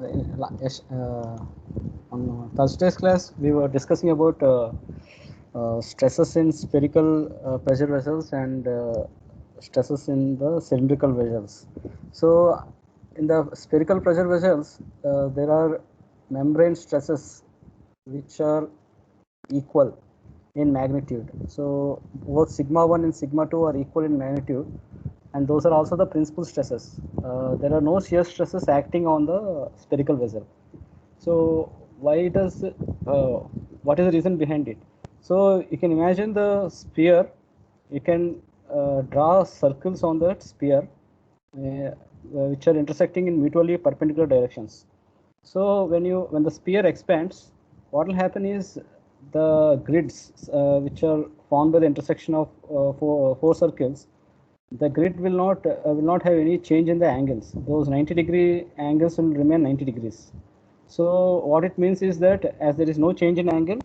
Yes, on Thursday's class, we were discussing about stresses in spherical pressure vessels and stresses in the cylindrical vessels. So, in the spherical pressure vessels, there are membrane stresses which are equal in magnitude. So, both sigma 1 and sigma 2 are equal in magnitude, and those are also the principal stresses. There are no shear stresses acting on the spherical vessel. So why does what is the reason behind it? So you can imagine the sphere. You can draw circles on that sphere, which are intersecting in mutually perpendicular directions. So when the sphere expands, what will happen is the grids which are formed by the intersection of four circles, the grid will not have any change in the angles. Those 90-degree angles will remain 90 degrees. So what it means is that as there is no change in angle,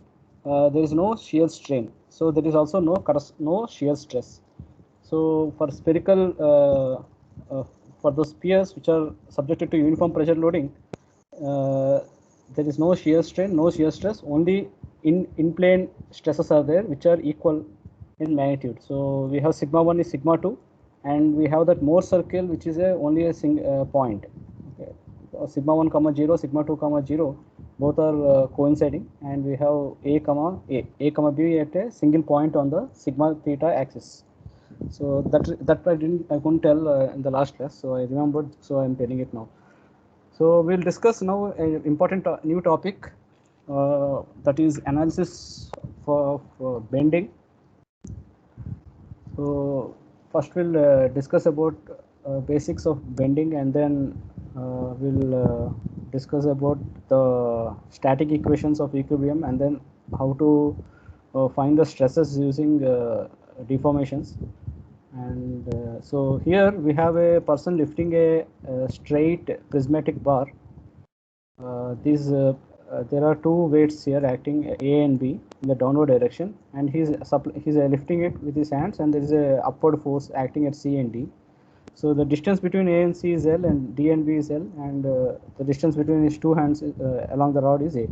there is no shear strain. So there is also no shear stress. So for spherical, for those spheres which are subjected to uniform pressure loading, uh, there is no shear strain, no shear stress. Only in plane stresses are there, which are equal in magnitude. So we have sigma 1 is sigma 2, and we have that Mohr circle, which is only a point. Okay. Sigma 1 comma 0, sigma 2 comma 0, both are coinciding, and we have a comma b at a single point on the sigma theta axis. So that I couldn't tell in the last class, so I remembered, so I'm telling it now. So we'll discuss now an important new topic, that is analysis for bending. So first we'll discuss about basics of bending, and then we'll discuss about the static equations of equilibrium, and then how to find the stresses using deformations. And so here we have a person lifting a straight prismatic bar. There are two weights here acting, A and B, in the downward direction, and he's lifting it with his hands, and there is a upward force acting at C and D. So the distance between A and C is L, and D and B is L, and the distance between his two hands along the rod is A.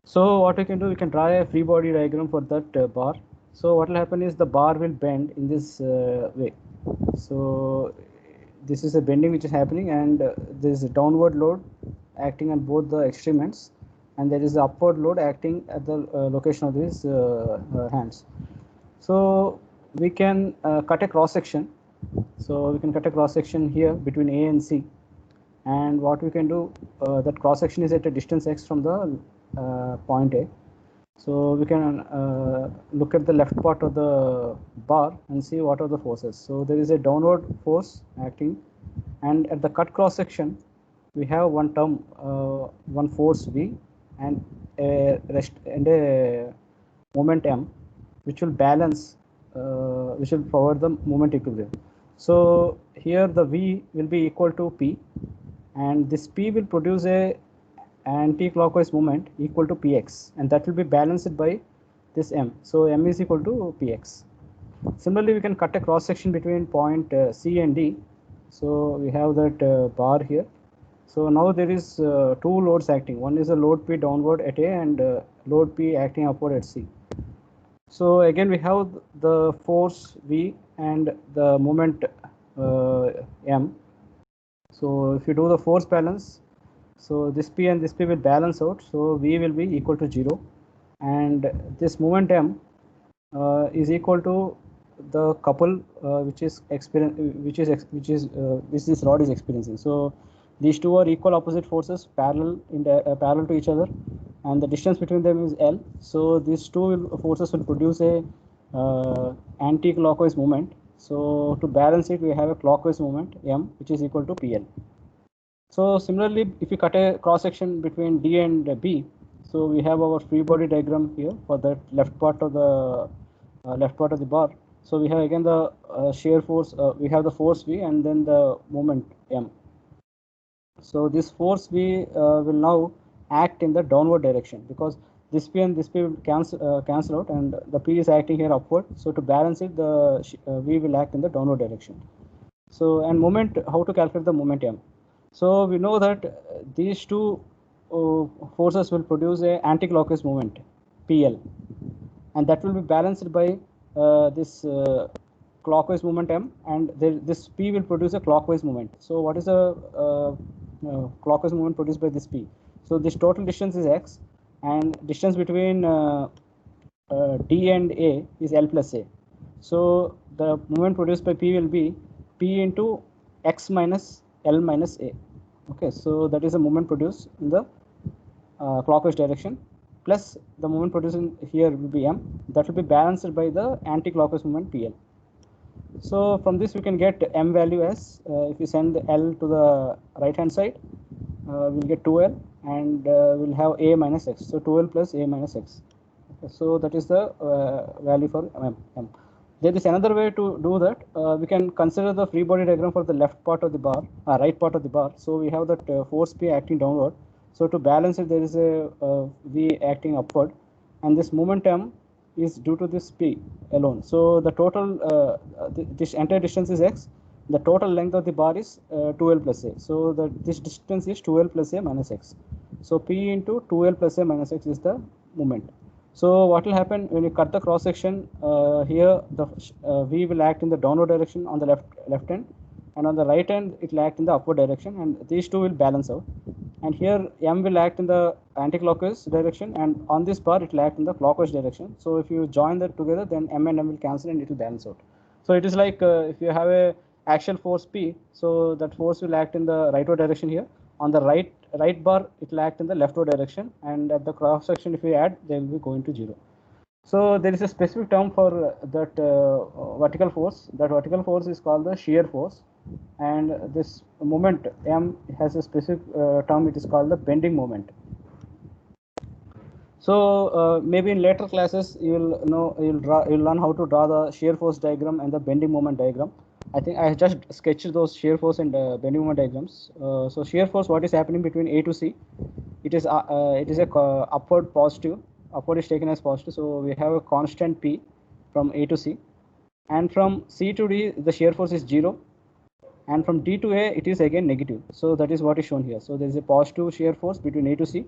So what we can do, we can draw a free body diagram for that bar. So what will happen is the bar will bend in this way. So this is a bending which is happening, and there is a downward load acting on both the extreme ends, and there is the upward load acting at the location of these hands. So we can cut a cross section. So we can cut a cross section here between A and C, and what we can do, that cross section is at a distance x from the point A. So we can look at the left part of the bar and see what are the forces. So there is a downward force acting, and at the cut cross section we have one term, one force V, and a moment M, which will balance, which will provide the moment equilibrium. So here the V will be equal to P, and this P will produce a anti-clockwise moment equal to Px, and that will be balanced by this M. So M is equal to Px. Similarly, we can cut a cross section between point C and D. So we have that bar here. So now there is two loads acting. One is a load P downward at A, and load P acting upward at C. So again we have the force V and the moment M. So if you do the force balance, so this P and this P will balance out. So V will be equal to 0, and this moment M is equal to the couple which this rod is experiencing. So these two are equal opposite forces, parallel to each other, and the distance between them is L. So these two forces will produce a anti-clockwise moment. So to balance it, we have a clockwise moment M, which is equal to PL. So similarly, if you cut a cross section between D and B, so we have our free body diagram here for that left part of the bar. So we have again the shear force. We have the force V and then the moment M. So this force V will now act in the downward direction, because this P and this P will cancel out, and the P is acting here upward. So to balance it, the V will act in the downward direction. So, and moment, how to calculate the moment M? So we know that these two forces will produce a anti-clockwise moment, PL, and that will be balanced by this clockwise moment M, and this P will produce a clockwise moment. So what is the clockwise moment produced by this P? So this total distance is x, and distance between D and A is L plus A. So the moment produced by P will be P into x minus L minus A. Okay, so that is the moment produced in the clockwise direction, plus the moment produced in here will be M, that will be balanced by the anti-clockwise moment PL. So from this we can get M value as, if you send L to the right hand side, we'll get 2L, and we'll have A minus X, so 2L plus A minus X. Okay, so that is the value for M. There is another way to do that. We can consider the free body diagram for the left part of the bar, right part of the bar. So we have that force P acting downward. So to balance it, there is a V acting upward, and this momentum is due to this P alone. So the total, this entire distance is x. The total length of the bar is 2L plus A. So this distance is 2L plus A minus x. So P into 2L plus A minus x is the moment. So what will happen when you cut the cross section? Here the V will act in the downward direction on the left hand, and on the right hand it will act in the upward direction, and these two will balance out. And here M will act in the anti-clockwise direction, and on this bar it will act in the clockwise direction. So if you join that together, then M and M will cancel and it will balance out. So it is like if you have a axial force P, so that force will act in the rightward direction here. On the right bar it will act in the leftward direction, and at the cross section if we add, they will be going to 0. So there is a specific term for that vertical force. That vertical force is called the shear force, and this moment M has a specific term. It is called the bending moment. So maybe in later classes you'll learn how to draw the shear force diagram and the bending moment diagram. I think I just sketched those shear force and bending moment diagrams. So shear force, what is happening between A to C? It is a upward positive. Upward is taken as positive. So we have a constant P from A to C, and from C to D the shear force is 0, and from D to A it is again negative. So that is what is shown here. So there is a positive shear force between A to C,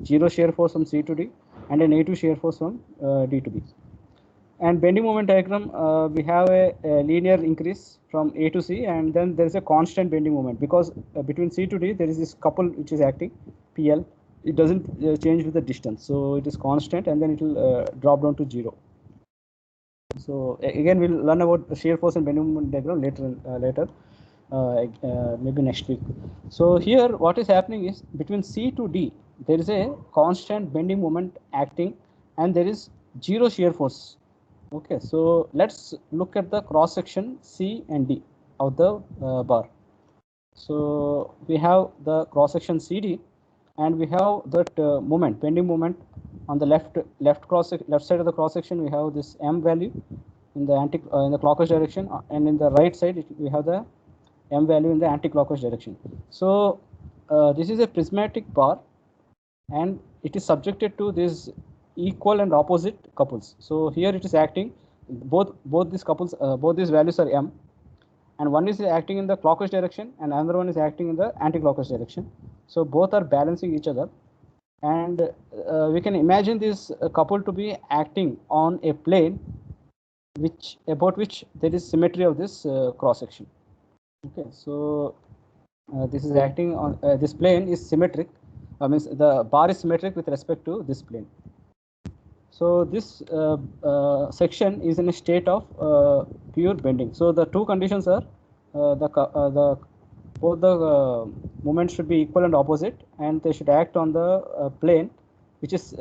0 shear force from C to D, and a negative shear force from D to B. And bending moment diagram, we have a linear increase from A to C, and then there is a constant bending moment, because between C to D there is this couple which is acting, PL. It doesn't change with the distance, so it is constant, and then it will drop down to 0. So again we'll learn about shear force and bending moment diagram later, maybe next week. So here what is happening is between C to D there is a constant bending moment acting, and there is 0 shear force. Okay, so let's look at the cross section C and D of the bar. So we have the cross section CD, and we have that moment, bending moment on the left side of the cross section. We have this M value in the in the clockwise direction, and in the right side we have the M value in the anti-clockwise direction. So this is a prismatic bar, and it is subjected to this equal and opposite couples. So here it is acting, both these couples, both these values are M, and one is acting in the clockwise direction and another one is acting in the anti-clockwise direction. So both are balancing each other, and we can imagine this couple to be acting on a plane about which there is symmetry of this cross section. Okay, so this is acting on this plane is symmetric. Means the bar is symmetric with respect to this plane. So this section is in a state of pure bending. So the two conditions are both the moments should be equal and opposite, and they should act on the plane which is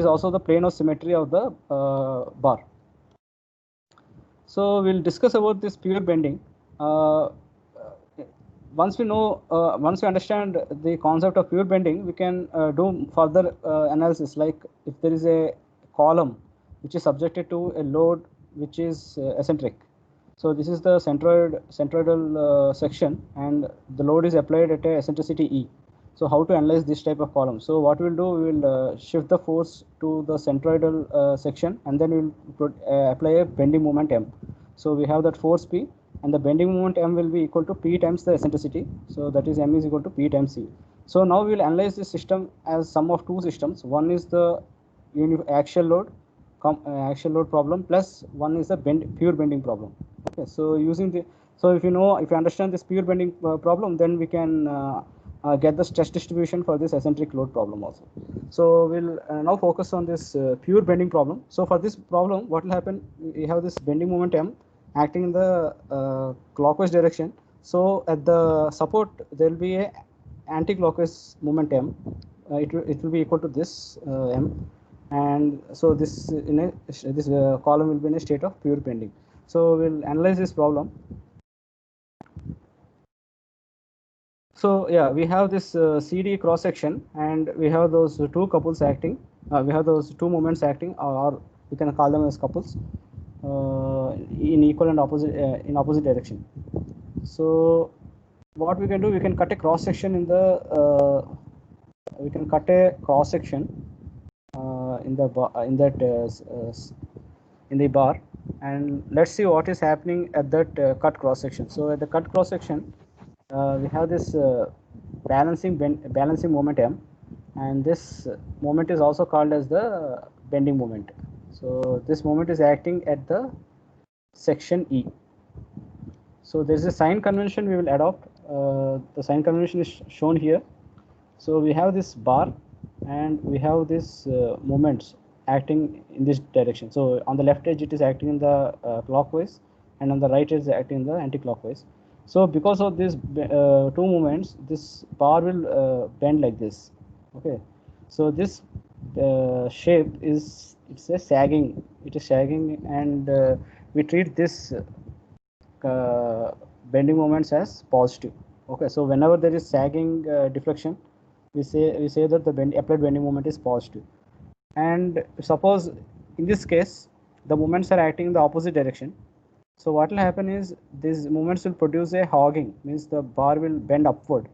also the plane of symmetry of the bar. So we'll discuss about this pure bending. Once we understand the concept of pure bending, we can do further analysis. Like if there is a column which is subjected to a load which is eccentric. So this is the centroidal section, and the load is applied at a eccentricity E. So how to analyze this type of column? So what we'll do, we will shift the force to the centroidal section, and then we'll apply a bending moment M. So we have that force P, and the bending moment M will be equal to P times the eccentricity. So that is M is equal to P times C. So now we will analyze this system as sum of two systems. One is the axial load problem, plus one is the pure bending problem. Okay, so using the, so if you understand this pure bending problem, then we can get the stress distribution for this eccentric load problem also. So we'll now focus on this pure bending problem. So for this problem, what will happen? We have this bending moment M acting in the clockwise direction. So at the support, there will be a anti-clockwise moment M. It will be equal to this M, and so this column will be in a state of pure bending. So we'll analyze this problem. So yeah, we have this CD cross section, and we have those two couples acting. We have those two moments acting, or we can call them as couples in equal and opposite direction. So what we can do, we can cut a cross section in the in the in the bar, and let's see what is happening at that cut cross section. So at the cut cross section, we have this balancing moment M, and this moment is also called as the bending moment. So this moment is acting at the section E. So there is a sign convention we will adopt. The sign convention is shown here. So we have this bar, and we have this moments acting in this direction. So on the left edge it is acting in the clockwise, and on the right edge is acting in the anti-clockwise. So because of these two moments, this bar will bend like this. Okay, so this shape is, it's a sagging. It is sagging, and we treat this bending moments as positive. Okay, so whenever there is sagging deflection, we say that the applied bending moment is positive. And suppose in this case the moments are acting in the opposite direction, so what will happen is these moments will produce a hogging, means the bar will bend upward.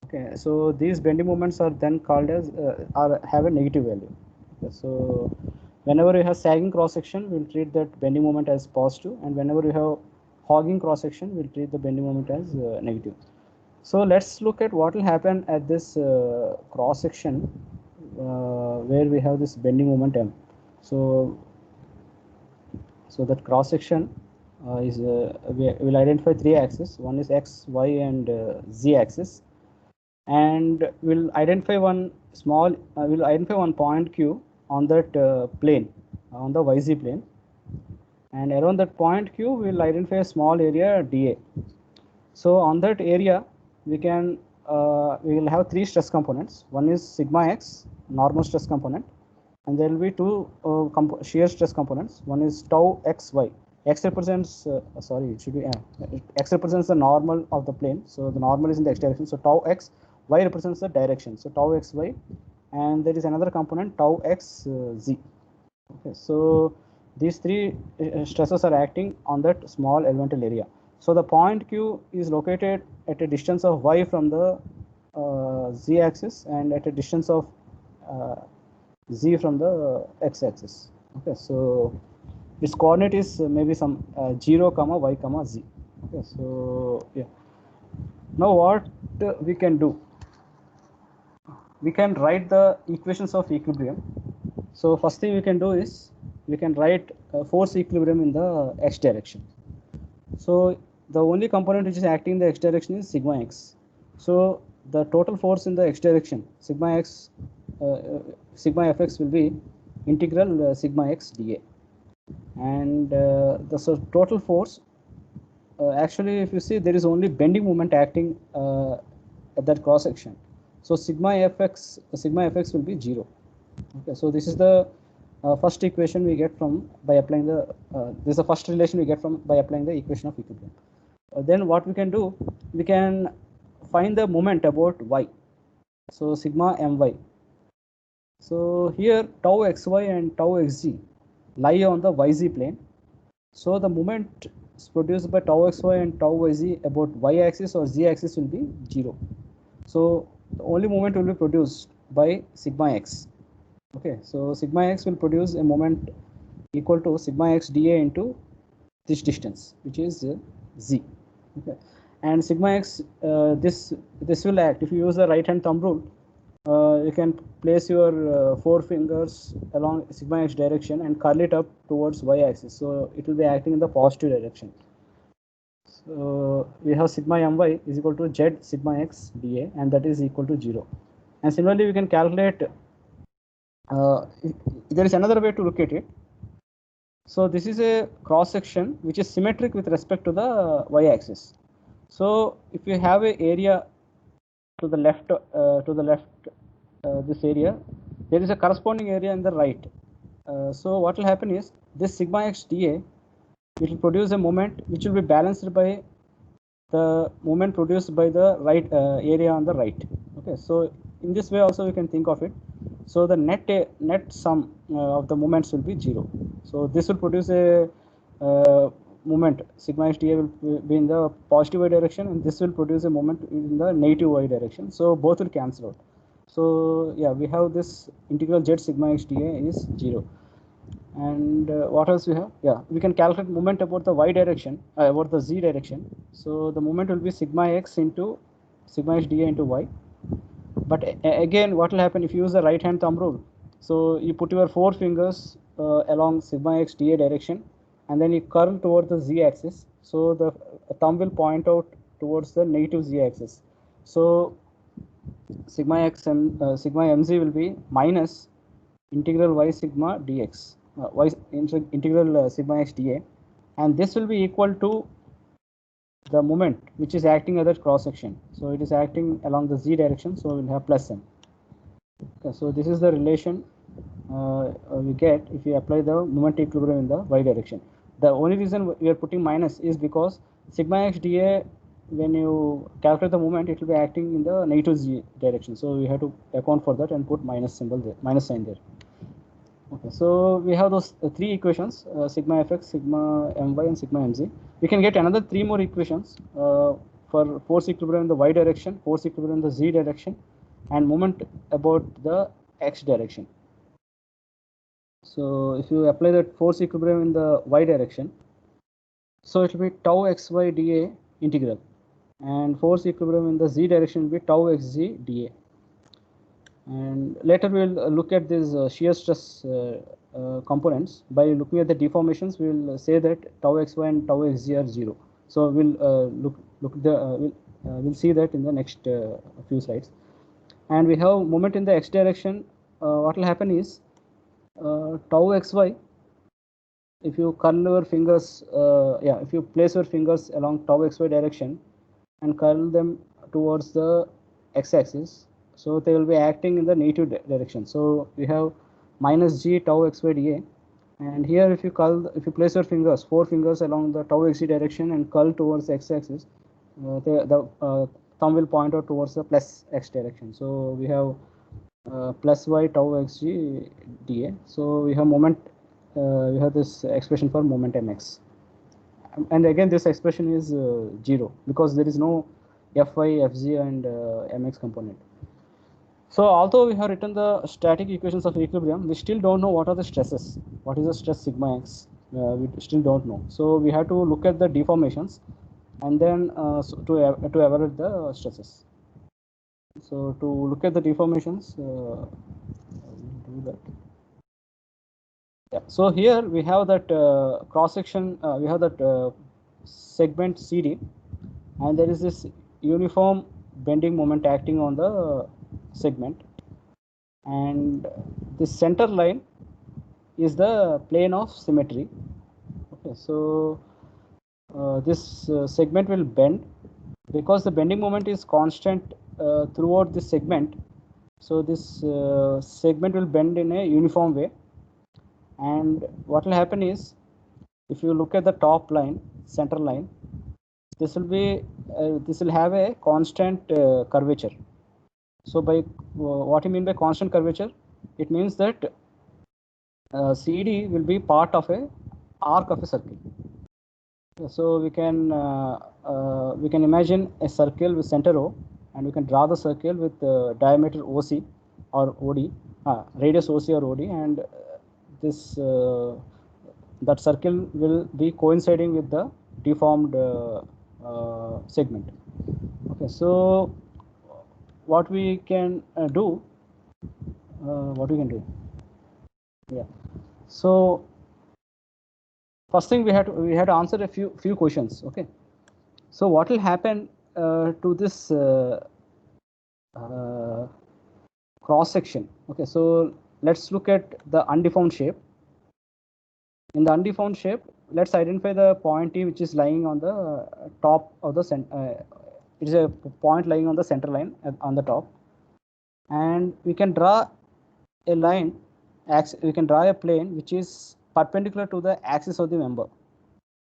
Okay, so these bending moments are then called as have a negative value. Okay, so whenever you have sagging cross section, we'll treat that bending moment as positive, and whenever you have hogging cross section, we'll treat the bending moment as negative. So let's look at what will happen at this cross section where we have this bending moment M. So that cross section is we will identify three axes. One is X, Y, and Z axis, and we'll identify one point Q on that plane, on the YZ plane, and around that point Q we'll identify a small area dA. So on that area we will have three stress components. One is sigma x, normal stress component, and there will be two shear stress components. One is tau xy. X represents x represents the normal of the plane, so the normal is in the x direction. So tau x, y represents the direction, so tau xy, and there is another component tau xz. Okay, so these three stresses are acting on that small elemental area. So the point Q is located at a distance of y from the z axis, and at a distance of z from the x axis. Okay, so its coordinate is maybe some 0, y, z. Okay, so yeah. Now what we can do? We can write the equations of equilibrium. So first thing we can do is we can write force equilibrium in the x direction. So the only component which is acting in the x direction is sigma x. So the total force in the x direction, sigma fx will be integral sigma x dA, and the total force, actually if you see, there is only bending moment acting at that cross section. So sigma fx will be 0. Okay, so this is the first equation we get from by applying the this is the first relation we get from by applying the equation of equilibrium. Then what we can do, we can find the moment about y. So sigma my. So here tau xy and tau xz lie on the yz plane. So the moment produced by tau xy and tau yz about y axis or z axis will be 0. So the only moment will be produced by sigma x. Okay, so sigma x will produce a moment equal to sigma x dA into this distance, which is z. Okay, and sigma x, this will act. If you use the right hand thumb rule, you can place your four fingers along sigma x direction and curl it up towards y axis, so it will be acting in the positive direction. So we have sigma my is equal to z sigma x dA, and that is equal to 0. And similarly, we can calculate, there is another way to look at it. So this is a cross section which is symmetric with respect to the y axis. So if you have a area to the left, this area, there is a corresponding area in the right. So what will happen is this sigma x dA, it will produce a moment which will be balanced by the moment produced by the right area on the right. Okay, so in this way also we can think of it. So the net sum of the moments will be 0. So this will produce a moment sigma x dA will be in the positive y direction, and this will produce a moment in the negative y direction. So both will cancel out. So yeah, we have this integral z sigma x dA is 0. And what else we have? Yeah, we can calculate moment about the y direction, about the z direction. So the moment will be sigma x into sigma x dA into y. But again, what will happen if you use the right hand thumb rule? So you put your four fingers along sigma x dA direction, and then you curl towards the z axis. So the thumb will point out towards the negative z axis. So sigma x sigma mz will be minus integral y sigma dx, integral sigma x dA, and this will be equal to the moment which is acting at that cross section. So it is acting along the z direction, so we'll have plus m. Okay, so this is the relation we get if you apply the moment equilibrium in the y direction. The only reason we are putting minus is because sigma x dA, when you calculate the moment, it will be acting in the negative z direction. So we have to account for that and put minus symbol there, minus sign there. Okay, so we have those three equations, sigma fx, sigma my, and sigma mz. We can get another three more equations for force equilibrium in the y direction, force equilibrium in the z direction, and moment about the x direction. So if you apply that force equilibrium in the y direction, so it will be tau xy dA integral, and force equilibrium in the z direction will be tau xz dA. And later we will look at these shear stress components. By looking at the deformations, we will say that tau xy and tau xz are 0. So we'll we'll see that in the next few slides. And we have moment in the x direction. What will happen is tau xy, if you curl your fingers, if you place your fingers along tau xy direction and curl them towards the x-axis, so they will be acting in the negative direction. So we have minus g tau xy dA, and here if you place your fingers, four fingers along the tau xz direction and curl towards the x-axis, the thumb will point out towards the plus x direction. So we have plus y tau xg dA. So we have moment, we have this expression for moment mx, and again this expression is 0 because there is no fy, fg, and mx component. So although we have written the static equations of equilibrium, we still don't know what are the stresses. What is the stress sigma x? We still don't know. So we have to look at the deformations, and then to evaluate the stresses. So to look at the deformations, we'll do that. Yeah. So here we have that cross section. We have that segment CD, and there is this uniform bending moment acting on the segment, and the center line is the plane of symmetry. Okay, so this segment will bend because the bending moment is constant throughout this segment. So this segment will bend in a uniform way, and what will happen is, if you look at the top line, center line, this will have a constant curvature. So by what you mean by constant curvature, it means that CD will be part of a arc of a circle. So we can imagine a circle with center O, and we can draw the circle with diameter OC or OD, radius OC or OD, and this that circle will be coinciding with the deformed segment. Okay, so what we can do, yeah. So first thing we had to answer a few questions. Okay, so what will happen to this cross section? Okay, so let's look at the undeformed shape. In the undeformed shape, let's identify the point E which is lying on the top of the it is a point lying on the center line on the top, and we can draw a line. We can draw a plane which is perpendicular to the axis of the member.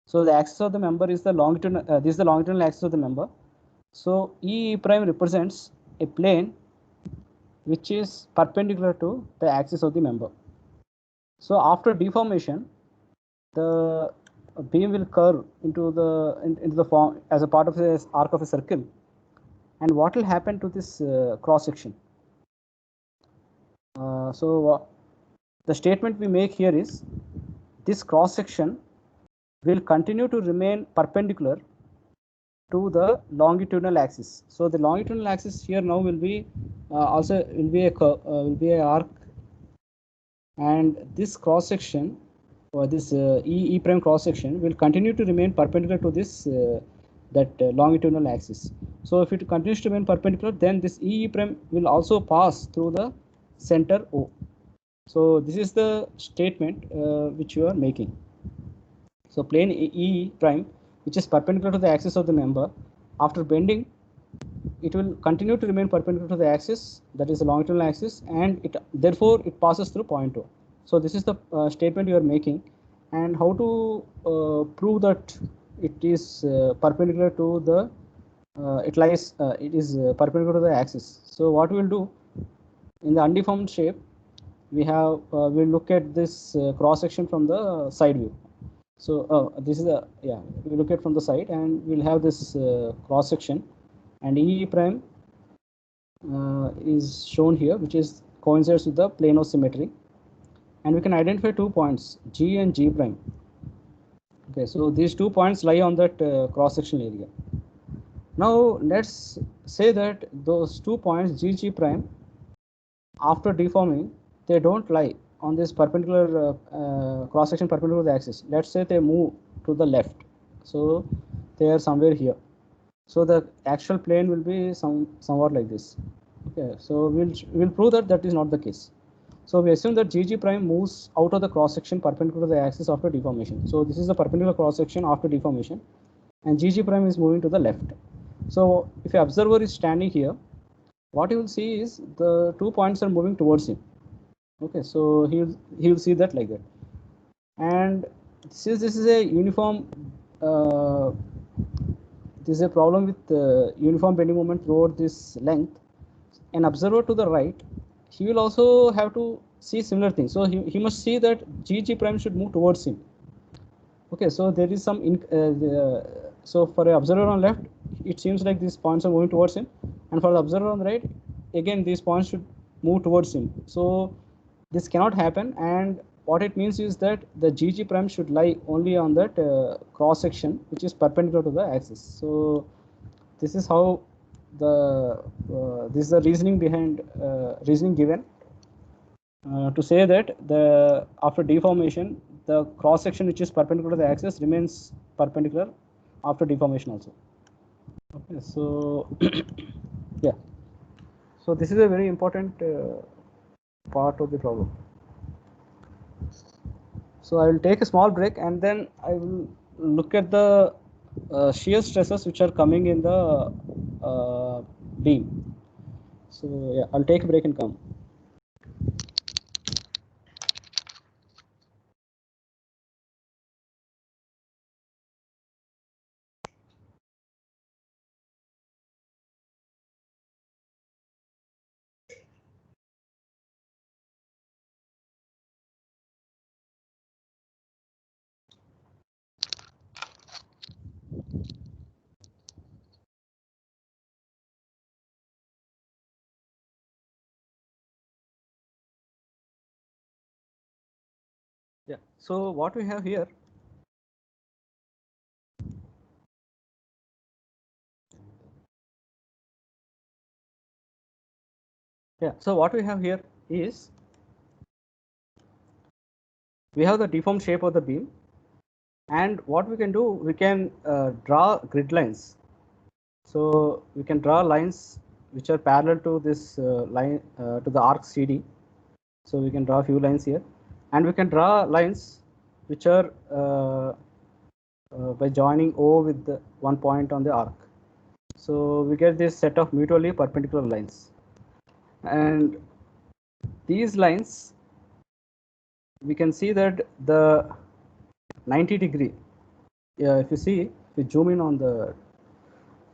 So the axis of the member is the longitudinal. This is the longitudinal axis of the member. So E prime represents a plane which is perpendicular to the axis of the member. So after deformation, the beam will curve into the form as a part of the arc of a circle. And what will happen to this cross section? The statement we make here is this cross section will continue to remain perpendicular to the longitudinal axis. So the longitudinal axis here now will be also will be a curve, will be a arc, and this cross section or this E prime cross section will continue to remain perpendicular to this longitudinal axis. So if it continues to remain perpendicular, then this E prime will also pass through the center O. So this is the statement which you are making. So plane E prime, which is perpendicular to the axis of the member, after bending, it will continue to remain perpendicular to the axis, that is the longitudinal axis, and therefore it passes through point O. So this is the statement you are making, and how to prove that it is perpendicular to the it is perpendicular to the axis. So what we will do in the undeformed shape, we'll look at this cross section from the side view. So this is we look at from the side, and we'll have this cross section, and E prime is shown here, which is coincides with the plane of symmetry, and we can identify 2 points, G and G prime. Okay, so these 2 points lie on that cross sectional area. Now let's say that those 2 points G, G prime, after deforming, they don't lie on this perpendicular cross section perpendicular to the axis. Let's say they move to the left, so they are somewhere here. So the actual plane will be somewhat like this. Okay, so we'll prove that is not the case. So we assume that GG prime moves out of the cross section perpendicular to the axis after deformation. So this is the perpendicular cross section after deformation, and GG prime is moving to the left. So if an observer is standing here, what you will see is the 2 points are moving towards him. Okay, so he'll see that like that. And since this is a uniform, this is a problem with uniform bending moment throughout this length, an observer to the right, he will also have to see similar things. So he must see that GG prime should move towards him. Okay, so there is some so for an observer on left, it seems like these points are moving towards him, and for the observer on the right, again these points should move towards him. So this cannot happen, and what it means is that the GG prime should lie only on that cross section which is perpendicular to the axis. So this is how this is the reasoning behind reasoning given to say that after deformation, the cross section which is perpendicular to the axis remains perpendicular after deformation also. Okay, so yeah, so this is a very important part of the problem. So I will take a small break, and then I will look at the shear stresses which are coming in the beam. So yeah, I'll take a break and come. Yeah. So what we have here Yeah, so what we have here is we have the deformed shape of the beam, and what we can do, we can draw grid lines. So we can draw lines which are parallel to this line to the arc CD. So we can draw a few lines here, and we can draw lines which are by joining O with the one point on the arc. So we get this set of mutually perpendicular lines, and these lines, we can see that the 90-degree, if you see, if you zoom in on the,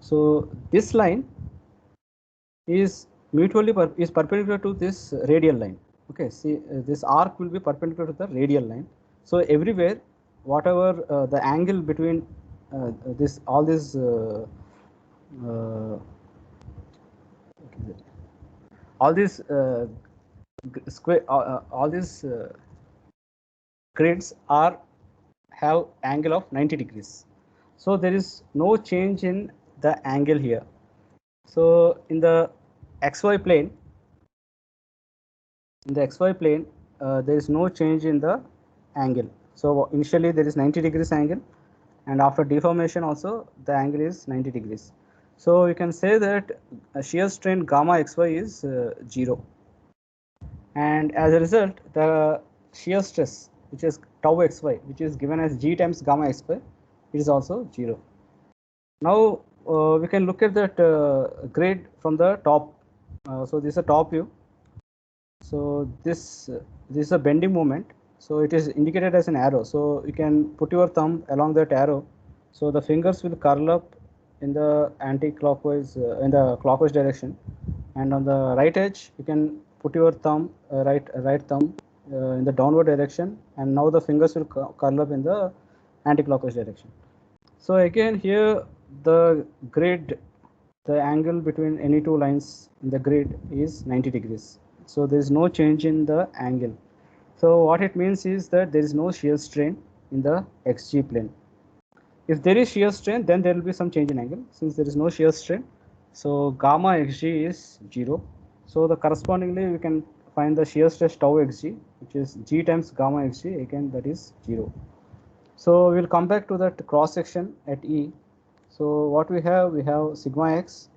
so this line is is perpendicular to this radial line. Okay, see, this arc will be perpendicular to the radial line. So everywhere, whatever the angle between this all these uh, all these square all these grids are have angle of 90 degrees. So there is no change in the angle here. So in the xy plane, there is no change in the angle. So initially there is 90 degrees angle, and after deformation also the angle is 90 degrees. So you can say that shear strain gamma xy is 0, and as a result the shear stress, which is tau xy, which is given as g times gamma xy, is also 0. Now we can look at that grid from the top. So this is a top view. So this is a bending moment. So it is indicated as an arrow. So you can put your thumb along that arrow. So the fingers will curl up in the anti-clockwise in the clockwise direction, and on the right edge you can put your thumb right thumb in the downward direction, and now the fingers will curl up in the anti-clockwise direction. So again here the grid, the angle between any two lines in the grid is 90 degrees. So there is no change in the angle. So what it means is that there is no shear strain in the xg plane. If there is shear strain, then there will be some change in angle. Since there is no shear strain, so gamma xg is 0. So the correspondingly we can find the shear stress tau xg, which is g times gamma xg, again that is 0. So we'll come back to that cross section at E. So what we have sigma x,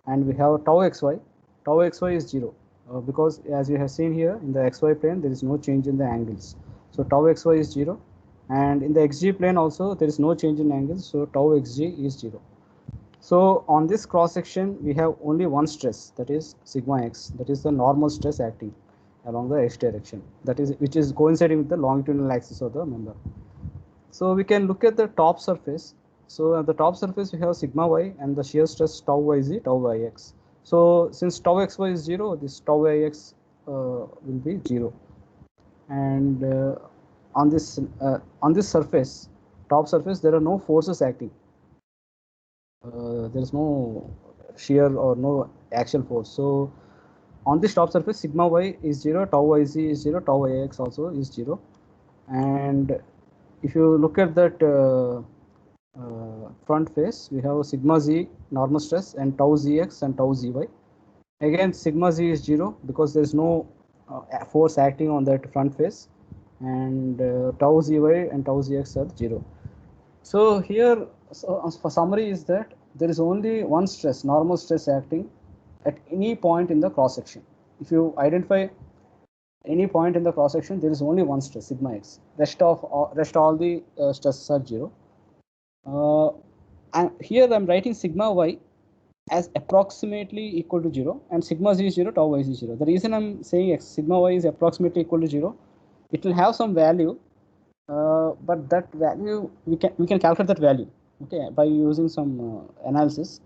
and we have tau xy. Tau xy is 0 because as you have seen here in the xy plane there is no change in the angles. So tau xy is 0, and in the xg plane also there is no change in angles. So tau xg is 0. So on this cross section we have only one stress, that is sigma x, that is the normal stress acting along the x direction, that is which is coinciding with the longitudinal axis of the member. So we can look at the top surface. So at the top surface we have sigma y, and the shear stress tau yz, tau yx. So since tau xy is 0, this tau yx will be 0. And on this surface, top surface, there are no forces acting. There is no shear or no axial force. So on this top surface, sigma y is 0, tau yz is 0, tau yx also is 0. And if you look at that front face, we have sigma z normal stress and tau zx and tau zy. Again, sigma z is 0 because there is no force acting on that front face, and tau zy and tau zx are 0. So here, for summary is that there is only one stress, normal stress acting at any point in the cross section. If you identify any point in the cross section, there is only one stress, sigma x. Rest all the stresses are 0. And here I'm writing sigma y as approximately equal to 0, and sigma z is 0, tau y is 0. The reason I'm saying sigma y is approximately equal to 0, it will have some value, but that value we can calculate that value, okay, by using some analysis,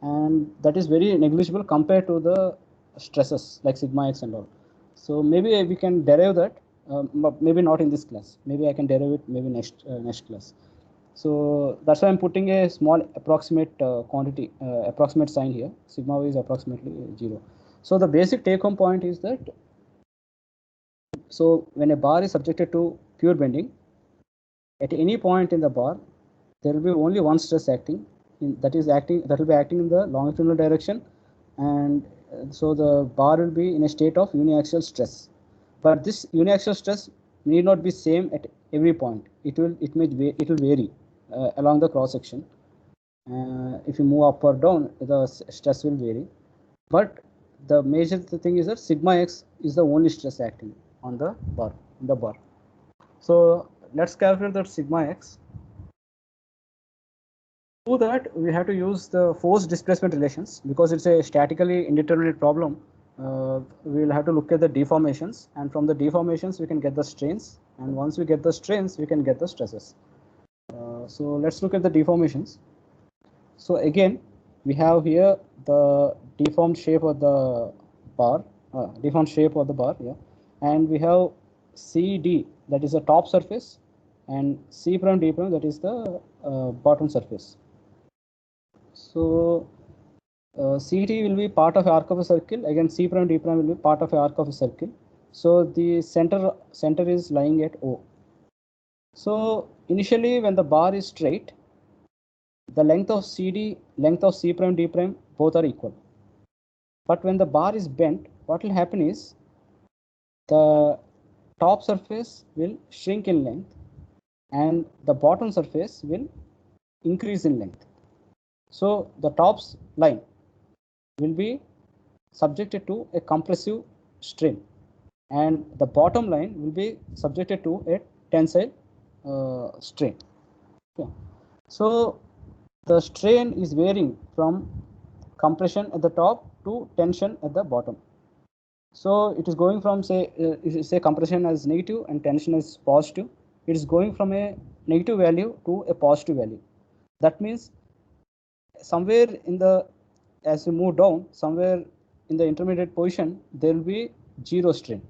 and that is very negligible compared to the stresses like sigma x and all. So maybe we can derive that, but maybe not in this class. Maybe I can derive it maybe next class. So that's why I'm putting a small approximate quantity, approximate sign here. Sigma y is approximately 0. So the basic take home point is that, so when a bar is subjected to pure bending, at any point in the bar, there will be only one stress acting, that will be acting in the longitudinal direction, and so the bar will be in a state of uniaxial stress. But this uniaxial stress need not be same at every point. It will vary along the cross section. If you move up or down, the stress will vary. But the major thing is that sigma x is the only stress acting on the bar, So let's calculate that sigma x. To do that, we have to use the force displacement relations because it's a statically indeterminate problem. We will have to look at the deformations, and from the deformations we can get the strains, and once we get the strains we can get the stresses. So let's look at the deformations. So again, we have here the deformed shape of the bar, yeah, and we have CD, that is the top surface, and C prime D prime, that is the bottom surface. So CT will be part of arc of a circle. Again, C prime D prime will be part of arc of a circle. So the center is lying at O. So initially, when the bar is straight, the length of CD, length of C prime D prime, both are equal. But when the bar is bent, what will happen is the top surface will shrink in length and the bottom surface will increase in length. So the top's line will be subjected to a compressive strain and the bottom line will be subjected to a tensile strain. Okay. So the strain is varying from compression at the top to tension at the bottom. So it is going from say compression as negative and tension as positive. It is going from a negative value to a positive value. That means somewhere in the, as you move down, somewhere in the intermediate position, there will be zero strain.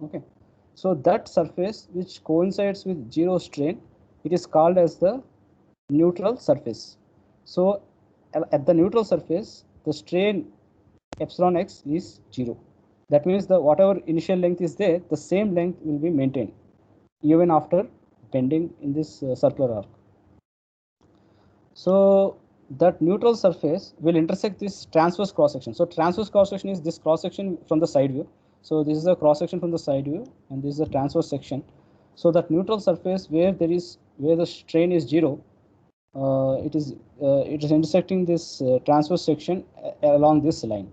Okay. So that surface which coincides with zero strain, it is called as the neutral surface. So at the neutral surface, the strain epsilon x is 0. That means the whatever initial length is there, the same length will be maintained even after bending in this circular arc. So that neutral surface will intersect this transverse cross section. So transverse cross section is this cross section from the side view. So this is the cross section from the side view, and this is the transverse section. So that neutral surface where the strain is 0, it is intersecting this transverse section along this line.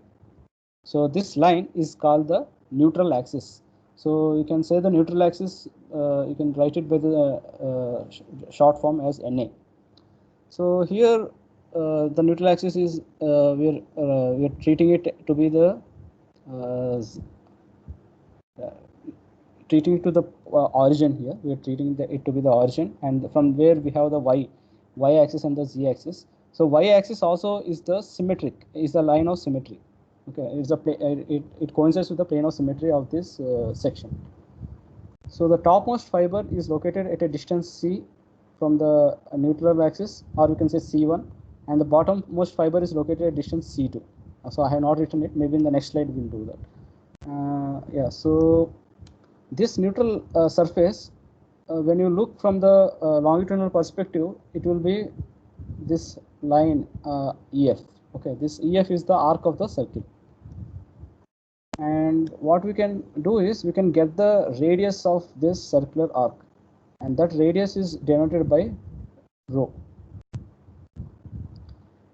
So this line is called the neutral axis. So you can say the neutral axis, you can write it by the short form as NA. So here the neutral axis is we are treating it to be the origin here. We are treating it to be the origin, and from where we have the y axis and the z axis. So y axis also is the symmetric, is the line of symmetry. Okay, it's it coincides with the plane of symmetry of this section. So the topmost fiber is located at a distance c from the neutral axis, or we can say C1, and the bottommost fiber is located at distance C2. So I have not written it. Maybe in the next slide we'll do that. Yeah. So this neutral surface, when you look from the longitudinal perspective, it will be this line EF. Okay, this EF is the arc of the circle. And what we can do is we can get the radius of this circular arc, and that radius is denoted by rho.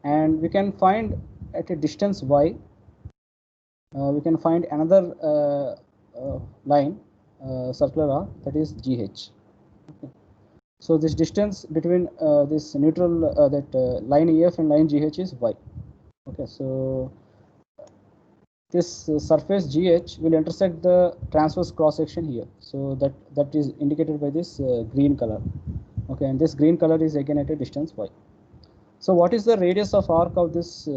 And we can find at a distance y, we can find another line, circular arc, that is GH. Okay. So this distance between this neutral line EF and line GH is y. Okay, so this surface GH will intersect the transverse cross section here. So that is indicated by this green color. Okay, and this green color is again at a distance y. So what is the radius of arc of this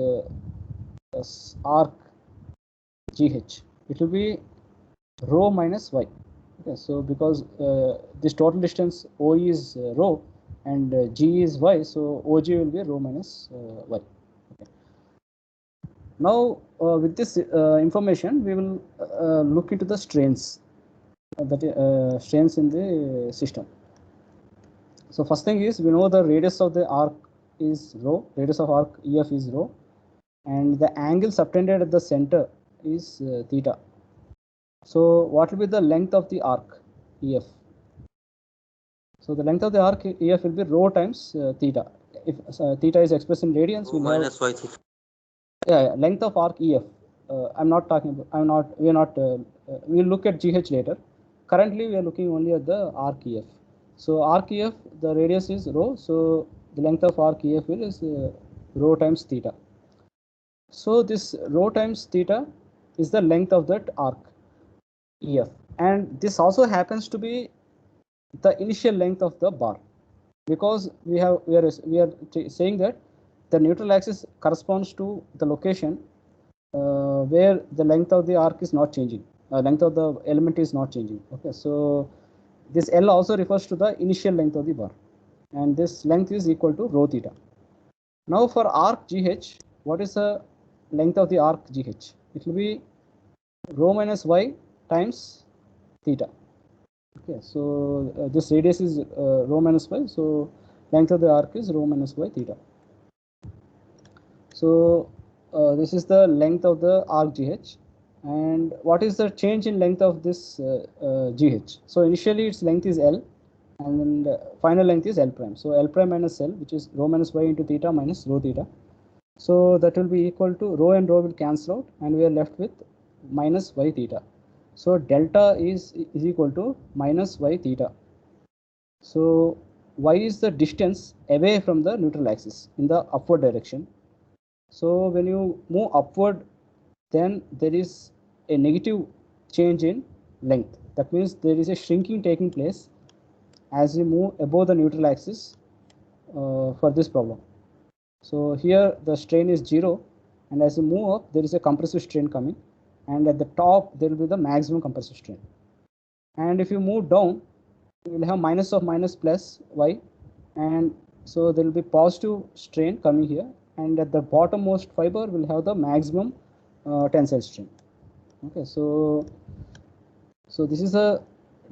arc GH? It will be rho minus y. Okay, so because this total distance OE is rho and G is y, so OG will be rho minus y. Okay. Now with this information, we will look into the strains, strains in the system. So first thing is, we know the radius of the arc is rho, radius of arc EF is rho, and the angle subtended at the center is theta. So what will be the length of the arc EF? So the length of the arc EF will be rho times theta. If theta is expressed in radians, we'll minus have y theta. length of arc EF. I'm not talking about. I'm not. We are not. We'll look at GH later. Currently, we are looking only at the arc EF. So arc EF, the radius is rho. So the length of arc EF is rho times theta. So this rho times theta is the length of that arc EF, and this also happens to be the initial length of the bar, because we are saying that the neutral axis corresponds to the location where the length of the arc is not changing, length of the element is not changing. Okay, so this L also refers to the initial length of the bar, and this length is equal to rho theta. Now for arc GH, what is the length of the arc GH? It will be rho minus y times theta. Okay, so this radius is rho minus y, so length of the arc is rho minus y theta. So this is the length of the arc GH, and what is the change in length of this GH? So initially its length is L, and then the final length is L prime. So L prime minus L, which is rho minus y into theta minus rho theta. So that will be equal to rho and rho will cancel out, and we are left with minus y theta. So delta is equal to minus y theta. So y is the distance away from the neutral axis in the upward direction. So when you move upward, then there is a negative change in length. That means there is a shrinking taking place as you move above the neutral axis for this problem. So here the strain is 0, and as you move up, there is a compressive strain coming, and at the top there will be the maximum compressive strain. And if you move down, you will have minus of minus plus y, and so there will be positive strain coming here, and at the bottommost fiber will have the maximum tensile strain. Okay, so this is a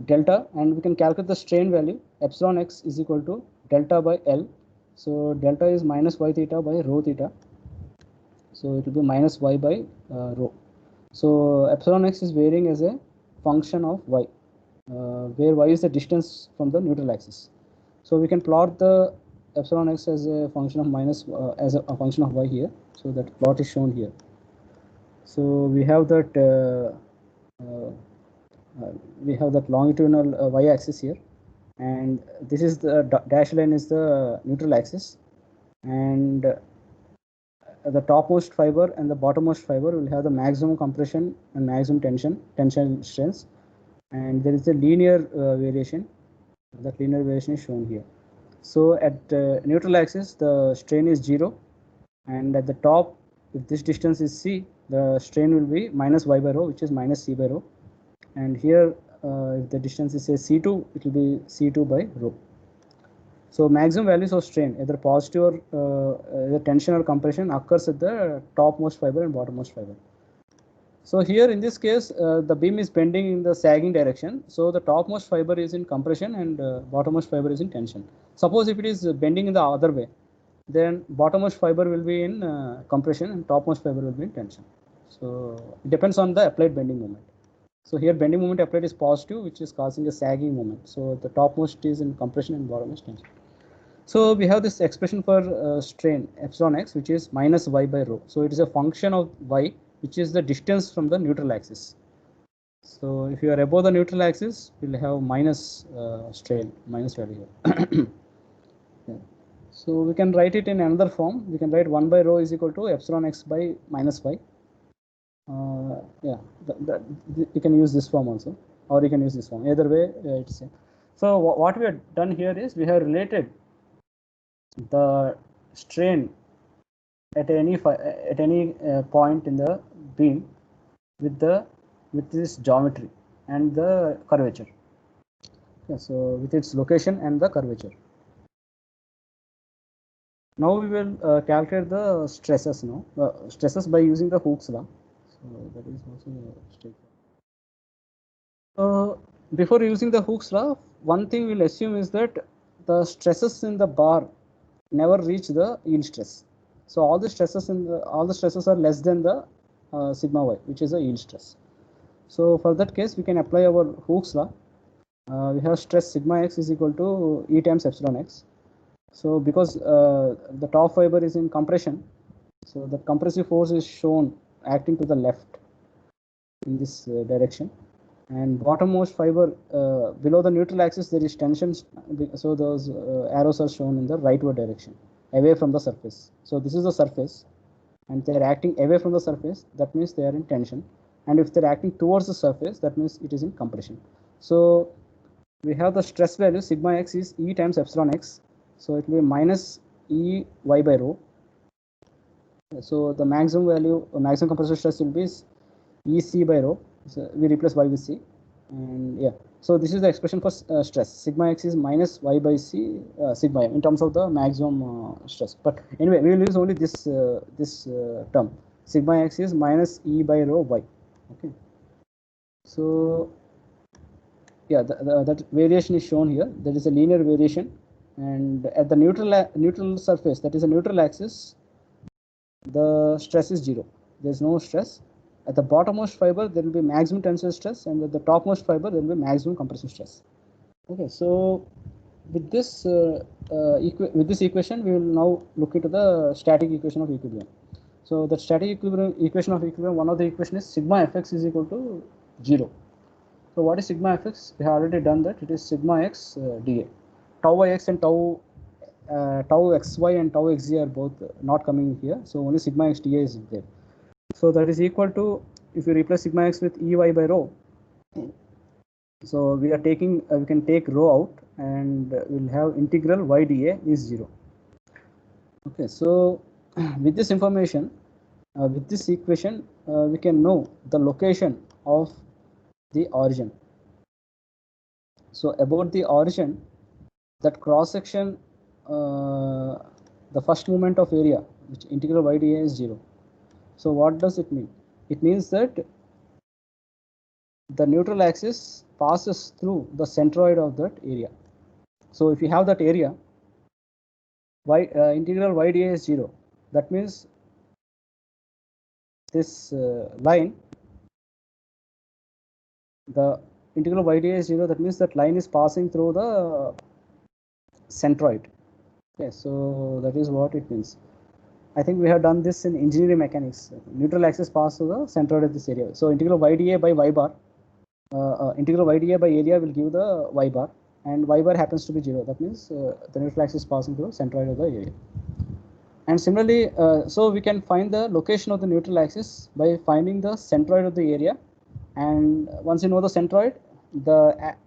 delta, and we can calculate the strain value. Epsilon x is equal to delta by L. So delta is minus y theta by rho theta. So it will be minus y by rho. So epsilon x is varying as a function of y, where y is the distance from the neutral axis. So we can plot the epsilon x as a function of minus as a function of y here. So that plot is shown here. So we have that longitudinal y-axis here, and this is the dashed line is the neutral axis, and the topmost fiber and the bottommost fiber will have the maximum compression and maximum tensile strength, and there is a linear variation. That linear variation is shown here. So at neutral axis, the strain is 0, and at the top, if this distance is c, the strain will be minus y by rho, which is minus c by rho, and here if the distance is say c2, it will be c2 by rho. So maximum values of strain, either positive or either tension or compression, occurs at the topmost fiber and bottommost fiber. So here in this case, the beam is bending in the sagging direction. So the topmost fiber is in compression and bottommost fiber is in tension. Suppose if it is bending in the other way, then bottommost fiber will be in compression and topmost fiber will be in tension. So it depends on the applied bending moment. So here bending moment applied is positive, which is causing a sagging moment. So the topmost is in compression and bottommost tension. So we have this expression for strain epsilon x, which is minus y by rho. So it is a function of y, which is the distance from the neutral axis. So if you are above the neutral axis, you will have minus strain, minus value here. Yeah. So we can write it in another form. We can write 1 by rho is equal to epsilon x by minus y. Yeah, you can use this form also, or you can use this form. Either way, it's same. So what we have done here is we have related the strain at any point in the beam with this geometry and the curvature. Okay, so with its location and the curvature. Now we will calculate the stresses now. Stresses by using the Hooke's law. So that is also straightforward. So before using the Hooke's law, one thing we'll assume is that the stresses in the bar never reach the yield stress. So all the stresses are less than the sigma y, which is a yield stress. So for that case, we can apply our Hooke's law. We have stress sigma x is equal to E times epsilon x. So because the top fiber is in compression, so the compressive force is shown acting to the left in this direction, and bottommost fiber below the neutral axis there is tension, so those arrows are shown in the rightward direction, away from the surface. So this is the surface, and they are acting away from the surface, that means they are in tension, and if they're acting towards the surface, that means it is in compression. So we have the stress value sigma x is E times epsilon x, so it will be minus E y by rho. So the maximum value, maximum compressive stress will be EC by rho. So we replace y with c, and yeah. So this is the expression for stress. Sigma x is minus y by c sigma m in terms of the maximum stress. But anyway, we will use only this term. Sigma x is minus E by rho y. Okay. So yeah, that variation is shown here. There is a linear variation, and at the neutral surface, that is a neutral axis, the stress is 0. There is no stress. At the bottommost fiber, there will be maximum tensile stress, and at the topmost fiber, there will be maximum compressive stress. Okay, so with this equation, we will now look into the static equation of equilibrium. So the static equation of equilibrium, one of the equation is sigma fx is equal to 0. So what is sigma fx? We have already done that. It is sigma x dA. Tau yx and tau xy and tau xz are both not coming here. So only sigma x dA is there. So that is equal to, if you replace sigma x with Ey by rho, so we are taking, we can take rho out, and we'll have integral y dA is 0. Okay, so with this information, with this equation, we can know the location of the origin. So about the origin, that cross section, the first moment of area, which integral y dA is 0. So what does it mean? It means that the neutral axis passes through the centroid of that area. So if you have that area, integral y dA is 0. That means this line, the integral y dA is 0. That means that line is passing through the centroid. Okay, so that is what it means. I think we have done this in engineering mechanics. Neutral axis passes through the centroid of this area. So integral y dA by y bar, integral y dA by area will give the y bar, and y bar happens to be 0. That means the neutral axis passing through the centroid of the area. And similarly, so we can find the location of the neutral axis by finding the centroid of the area. And once you know the centroid,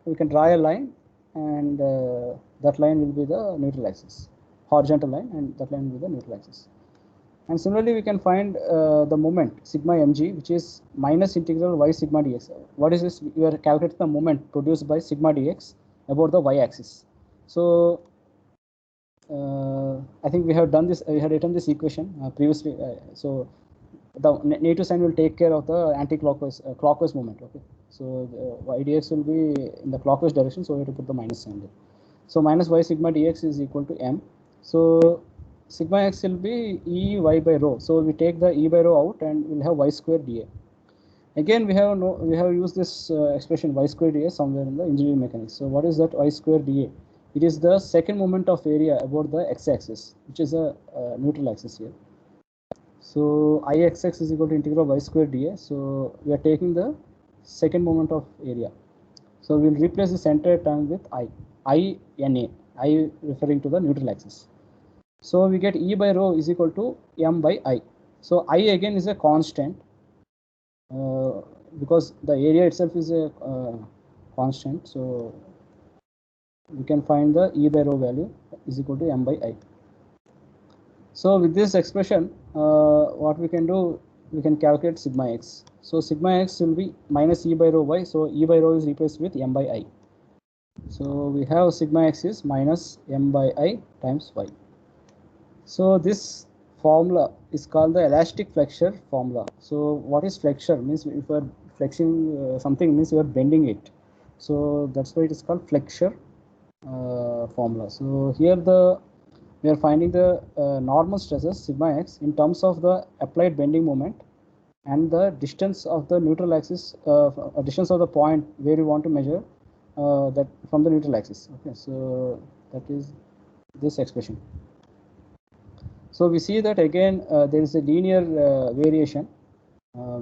we can draw a line, and that line will be the neutral axis, horizontal line, and that line will be the neutral axis. And similarly, we can find the moment sigma mg, which is minus integral y sigma dx. What is this? We are calculating the moment produced by sigma dx about the y-axis. So I think we have done this. We had written this equation previously. So the negative sign will take care of the anti-clockwise clockwise moment. Okay. So y dx will be in the clockwise direction. So we have to put the minus sign there. So minus y sigma dx is equal to m. So sigma x will be E y by rho. So we take the E by rho out, and we'll have y square dA. Again, we have used this expression y square dA somewhere in the engineering mechanics. So what is that y square dA? It is the second moment of area about the x-axis, which is a neutral axis here. So Ixx is equal to integral y square dA. So we are taking the second moment of area. So we will replace this entire term with I Na, I referring to the neutral axis. So we get E by rho is equal to m by I. So I again is a constant because the area itself is a constant. So we can find the E by rho value is equal to m by I. So with this expression, what we can do, we can calculate sigma x. So sigma x will be minus E by rho y. So E by rho is replaced with m by I. So we have sigma x is minus m by I times y. So this formula is called the elastic flexure formula. So what is flexure? Means if you are flexing something, means you are bending it. So that's why it is called flexure formula. So here the we are finding the normal stresses sigma x in terms of the applied bending moment and the distance of the neutral axis, distance of the point where you want to measure that from the neutral axis. Okay, so that is this expression. So we see that again there is a linear variation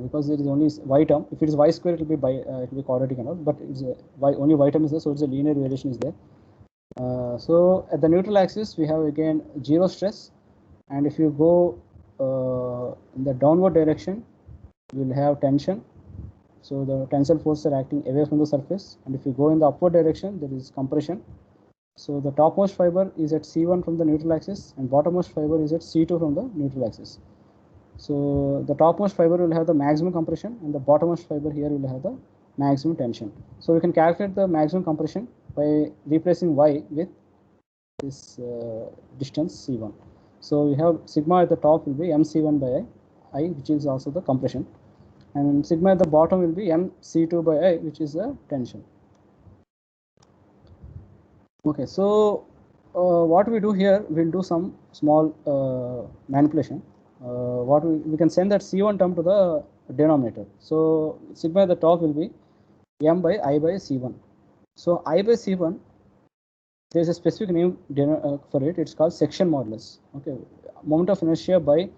because there is only y term. If it is y square, it will be it will be quadratic and all, but it's only y term is there, so it's a linear variation is there. So at the neutral axis we have again zero stress, and if you go in the downward direction, you will have tension. So the tensile forces are acting away from the surface, and if you go in the upward direction, there is compression. So the topmost fiber is at C1 from the neutral axis, and bottommost fiber is at C2 from the neutral axis. So the topmost fiber will have the maximum compression, and the bottommost fiber here will have the maximum tension. So we can calculate the maximum compression by replacing y with this distance C1. So we have sigma at the top will be mC1 by I, which is also the compression, and sigma at the bottom will be mC2 by I, which is the tension. Okay, so what we do here, we'll do some small manipulation. What we can send that C1 term to the denominator. So sigma at the top will be m by I by C1. So I by C1, there is a specific name for it. It's called section modulus. Okay, moment of inertia by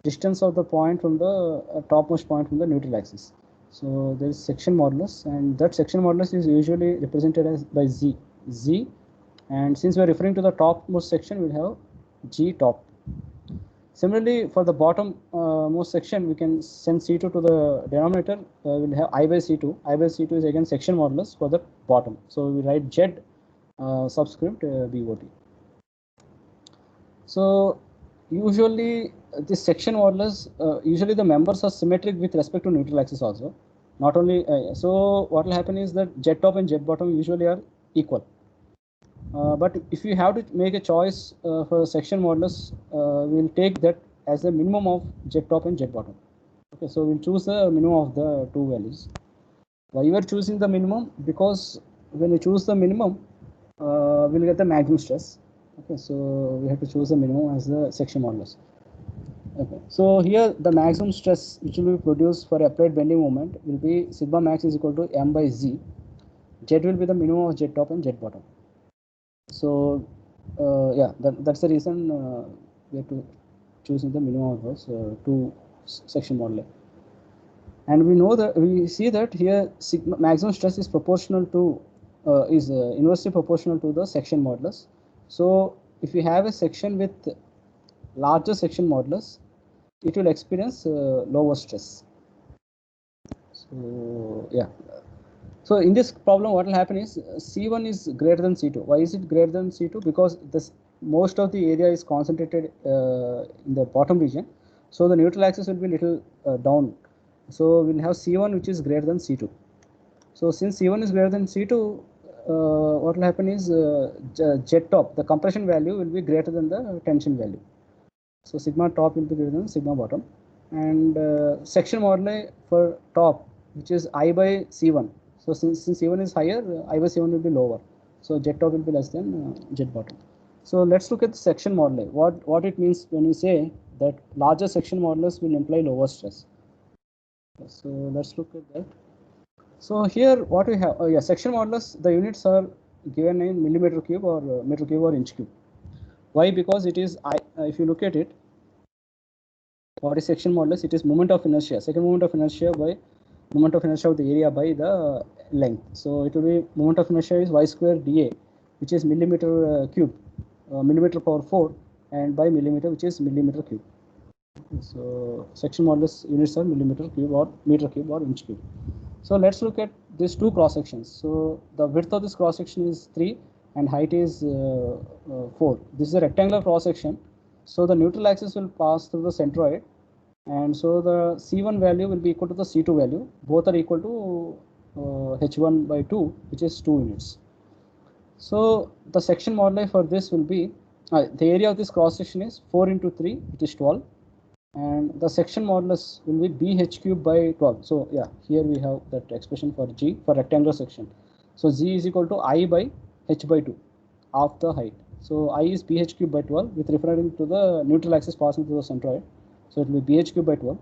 distance of the point from the topmost point from the neutral axis. So there is section modulus, and that section modulus is usually represented as by z, and since we are referring to the topmost section, we'll have g top. Similarly, for the bottom most section, we can send C2 to the denominator. We'll have I by C2. I by C2 is again section modulus for the bottom. So we write Z subscript BOT. So usually this section modulus, usually the members are symmetric with respect to neutral axis also. Not only so, what will happen is that Z top and Z bottom usually are equal. But if you have to make a choice for section modulus, we'll take that as the minimum of Z top and Z bottom. Okay, so we'll choose the minimum of the two values. Why you are choosing the minimum? Because when you choose the minimum, we'll get the maximum stress. Okay, so we have to choose the minimum as the section modulus. Okay, so here the maximum stress which will be produced for applied bending moment will be sigma max is equal to m by z. Z will be the minimum of Z top and Z bottom. So yeah, that's the reason we have to choose the minimum of those two section moduli. And we know that we see that here sigma maximum stress is proportional to inversely proportional to the section modulus. So if you have a section with larger section modulus, it will experience lower stress. So yeah. So in this problem, what will happen is C1 is greater than C2. Why is it greater than C2? Because most of the area is concentrated in the bottom region. So the neutral axis will be little down. So we'll have C1 which is greater than C2. So since C1 is greater than C2, what will happen is Z top, the compression value will be greater than the tension value. So sigma top will be greater than sigma bottom. And section moduli for top, which is I by C1. So since C1 is higher, I by C1 will be lower. So Z top will be less than Z bottom. So let's look at the section moduli. What it means when we say that larger section modulus will imply lower stress. So let's look at that. So here what we have, section modulus, the units are given in millimeter cube or meter cube or inch cube. Why? Because it is, if you look at it, what is section modulus? It is moment of inertia, second moment of inertia by moment of inertia of the area by the length. So it will be moment of inertia is y square dA, which is millimeter cube, millimeter power 4, and by millimeter, which is millimeter cube. So section modulus units are millimeter cube or meter cube or inch cube. So let's look at these two cross sections. So the width of this cross section is 3 and height is 4. This is a rectangular cross section. So the neutral axis will pass through the centroid, and so the C1 value will be equal to the C2 value. Both are equal to H1 by 2, which is 2 units. So the section moduli for this will be, the area of this cross section is 4 into 3, which is 12. And the section modulus will be BH cube by 12. So yeah, here we have that expression for G for rectangular section. So G is equal to I by H by 2 of the height. So I is pH cube by 12 with referring to the neutral axis passing through the centroid. So it will be pH cube by 12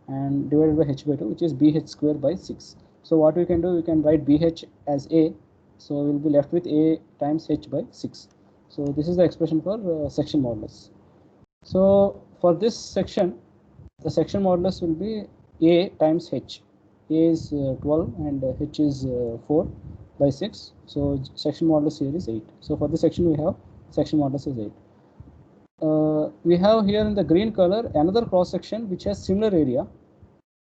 and divided by h by 2, which is bh square by 6. So what we can do, we can write bh as a. So we'll be left with a times h by 6. So this is the expression for section modulus. So for this section, the section modulus will be a times h. A is 12 and h is 4 by 6. So section modulus here is 8. So for this section we have section modulus is 8. We have here in the green color another cross section which has similar area.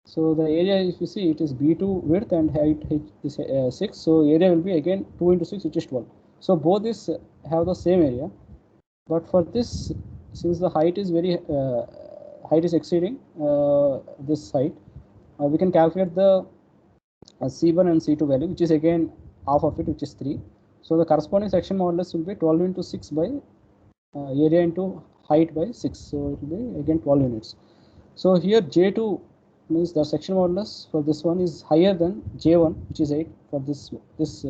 So the area, if you see, it is B2 width and height is 6. So area will be again 2 into 6, which is 12. So both these have the same area. But for this, since the height is height is exceeding this height, we can calculate the C1 and C2 value, which is again half of it, which is 3. So the corresponding section modulus will be 12 into 6 by area into height by 6. So it will be again 12 units. So here J2 means the section modulus for this one is higher than J1, which is 8 for this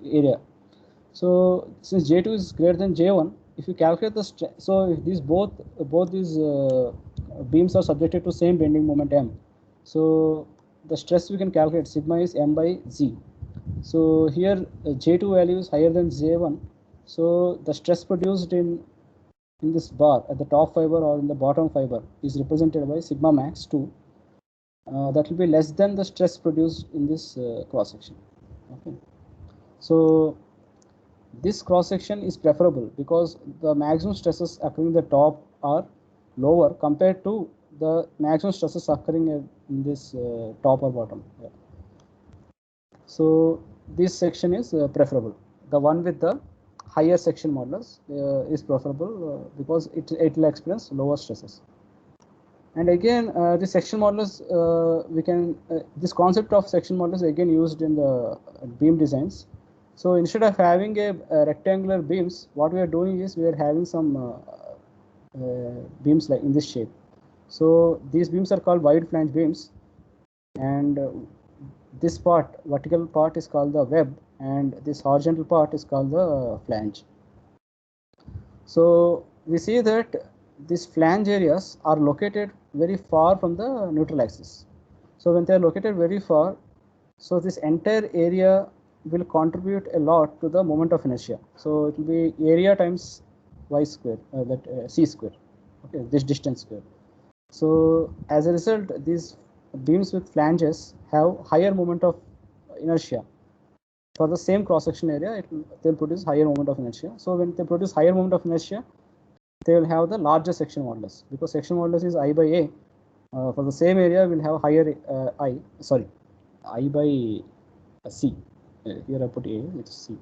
area. So since J2 is greater than J1, if you calculate the so if these both these beams are subjected to same bending moment M, so the stress we can calculate sigma is M by Z. So here J2 value is higher than J1, so the stress produced in this bar at the top fiber or in the bottom fiber is represented by sigma max 2. That will be less than the stress produced in this cross section. Okay. So this cross section is preferable because the maximum stresses occurring in the top are lower compared to the maximum stresses occurring in this top or bottom. Yeah. So this section is preferable. The one with the higher section modulus is preferable because it will experience lower stresses. And again, the section modulus, we can this concept of section modulus again used in the beam designs. So instead of having a rectangular beams, what we are doing is we are having some beams like in this shape. So these beams are called wide flange beams, and this part, vertical part, is called the web, and this horizontal part is called the flange. So we see that these flange areas are located very far from the neutral axis. So when they are located very far, so this entire area will contribute a lot to the moment of inertia. So it will be area times y square, c square, okay, this distance square. So as a result, these beams with flanges have higher moment of inertia. For the same cross-section area, they'll produce higher moment of inertia. So when they produce higher moment of inertia, they will have the larger section modulus, because section modulus is I by A. For the same area, we'll have higher I by C. Here I put A, which is C.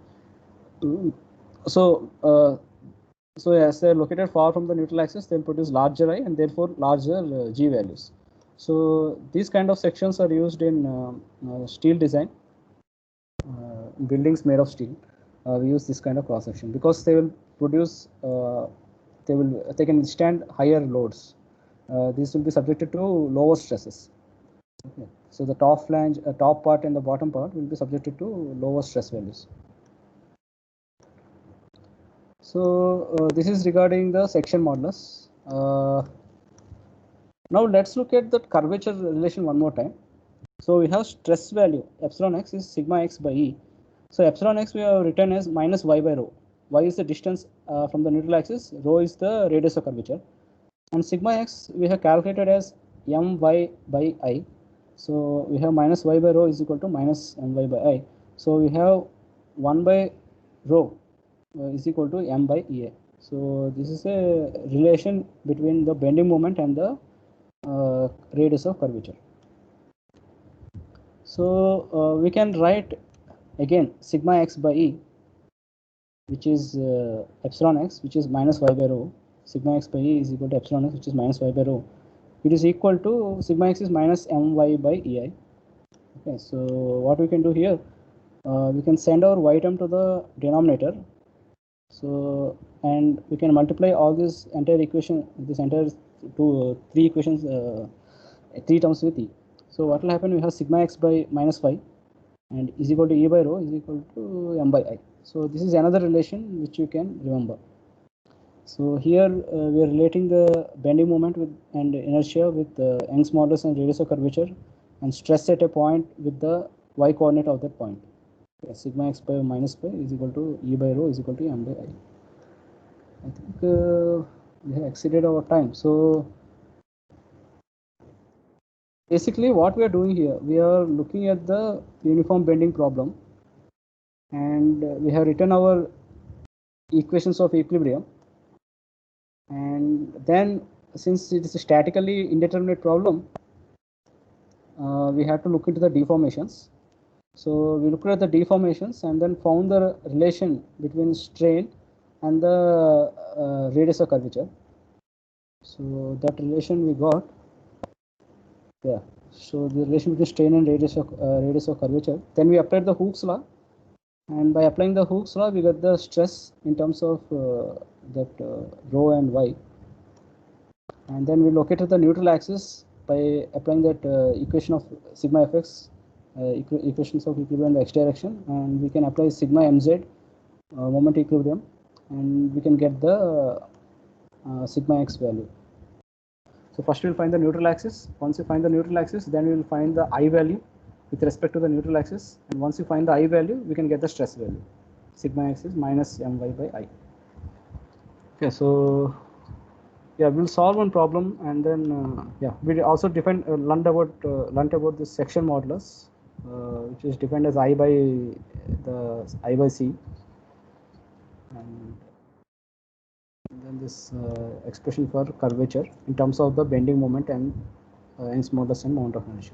So as they're located far from the neutral axis, they'll produce larger I and therefore larger G values. So these kind of sections are used in steel design, buildings made of steel. We use this kind of cross section because they will produce, they can withstand higher loads. These will be subjected to lower stresses. Okay. So the top flange, top part and the bottom part will be subjected to lower stress values. So this is regarding the section modulus. Now let's look at the curvature relation one more time. So we have stress value epsilon x is sigma x by E. So epsilon x we have written as minus y by rho. Y is the distance from the neutral axis, rho is the radius of curvature, and sigma x we have calculated as my by I. So we have minus y by rho is equal to minus my by I. So we have 1 by rho is equal to m by Ea. So this is a relation between the bending moment and the radius of curvature. So we can write again sigma x by E, which is epsilon x, which is minus y by rho. Sigma x by E is equal to epsilon x, which is minus y by rho. It is equal to sigma x is minus my by Ei. Okay, so what we can do here, we can send our y term to the denominator. So and we can multiply all this entire equation, this entire three equations, 3 terms with E. So what will happen? We have sigma x by minus 5 and is equal to E by rho is equal to m by I. So this is another relation which you can remember. So here we are relating the bending moment with and inertia with Young's modulus and radius of curvature, and stress at a point with the y coordinate of that point. Okay, sigma x by minus pi is equal to E by rho is equal to m by I. I think we have exceeded our time. So basically what we are doing here, we are looking at the uniform bending problem, and we have written our equations of equilibrium, and then since it is a statically indeterminate problem, we have to look into the deformations. So we looked at the deformations and then found the relation between strain and the radius of curvature. So that relation we got, yeah. So the relation between strain and radius of curvature. Then we applied the Hooke's law, and by applying the Hooke's law, we got the stress in terms of that rho and y. And then we located the neutral axis by applying that equation of sigma fx, equations of equilibrium in the x direction, and we can apply sigma mz moment equilibrium, and we can get the sigma x value. So first we'll find the neutral axis. Once you find the neutral axis, then we will find the I value with respect to the neutral axis, and once you find the I value, we can get the stress value. Sigma x is minus my by I. Okay, so yeah, we'll solve one problem, and then yeah, we also learned about this section modulus, which is defined as I by C, and then this expression for curvature in terms of the bending moment and Young's modulus and moment of inertia.